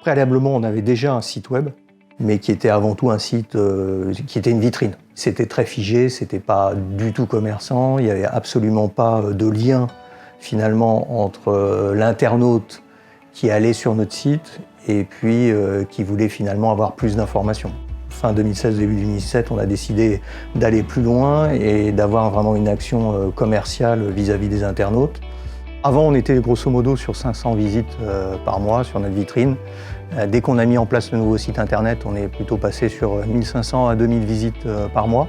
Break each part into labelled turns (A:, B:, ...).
A: Préalablement, on avait déjà un site web, mais qui était avant tout un site qui était une vitrine. C'était très figé, c'était pas du tout commerçant, il n'y avait absolument pas de lien finalement entre l'internaute qui allait sur notre site et puis qui voulait finalement avoir plus d'informations. Fin 2016, début 2017, on a décidé d'aller plus loin et d'avoir vraiment une action commerciale vis-à-vis des internautes. Avant, on était grosso modo sur 500 visites par mois sur notre vitrine. Dès qu'on a mis en place le nouveau site internet, on est plutôt passé sur 1500 à 2000 visites par mois.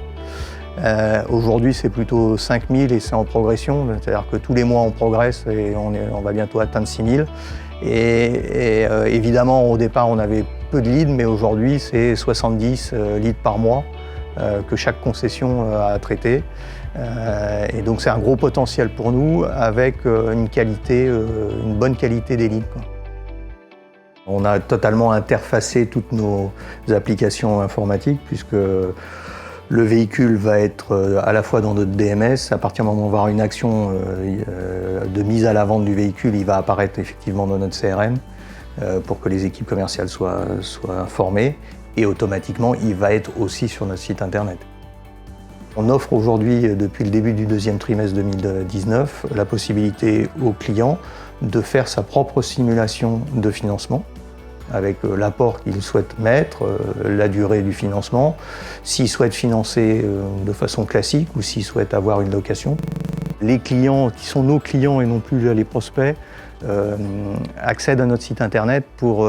A: Aujourd'hui, c'est plutôt 5000 et c'est en progression. C'est-à-dire que tous les mois, on progresse et on va bientôt atteindre 6000. Et évidemment, au départ, on avait peu de leads, mais aujourd'hui, c'est 70 leads par mois que chaque concession a traité. Et donc, c'est un gros potentiel pour nous avec une bonne qualité des leads, quoi. On a totalement interfacé toutes nos applications informatiques puisque le véhicule va être à la fois dans notre DMS. À partir du moment où on va avoir une action de mise à la vente du véhicule, il va apparaître effectivement dans notre CRM pour que les équipes commerciales soient informées. Et automatiquement, il va être aussi sur notre site internet. On offre aujourd'hui, depuis le début du deuxième trimestre 2019, la possibilité aux clients de faire sa propre simulation de financement avec l'apport qu'ils souhaitent mettre, la durée du financement, s'ils souhaitent financer de façon classique ou s'ils souhaitent avoir une location. Les clients qui sont nos clients et non plus les prospects accèdent à notre site internet pour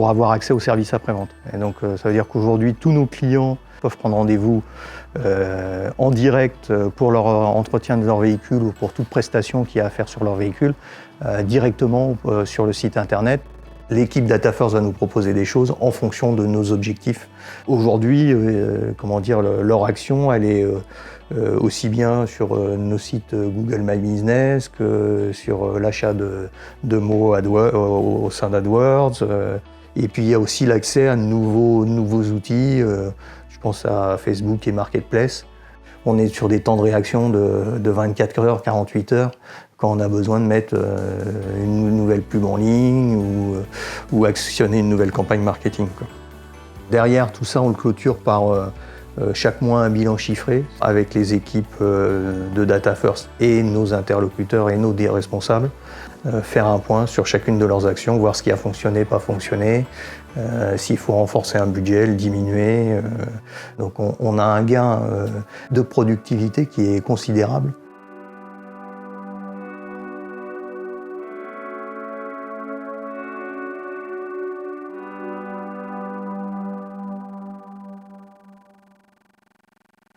A: avoir accès aux services après-vente. Et donc ça veut dire qu'aujourd'hui, tous nos clients peuvent prendre rendez-vous en direct pour leur entretien de leur véhicule ou pour toute prestation qu'il y a à faire sur leur véhicule, directement sur le site internet. L'équipe DataFirst va nous proposer des choses en fonction de nos objectifs. Aujourd'hui, leur action, elle est aussi bien sur nos sites Google My Business que sur l'achat de mots au sein d'AdWords. Et puis il y a aussi l'accès à de nouveaux outils. Je pense à Facebook et Marketplace. On est sur des temps de réaction de 24 heures, 48 heures, quand on a besoin de mettre une nouvelle pub en ligne ou actionner une nouvelle campagne marketing, quoi. Derrière tout ça, on le clôture par chaque mois un bilan chiffré avec les équipes de DataFirst et nos interlocuteurs et nos responsables. Faire un point sur chacune de leurs actions, voir ce qui a fonctionné, pas fonctionné, s'il faut renforcer un budget, le diminuer. Donc on a un gain de productivité qui est considérable.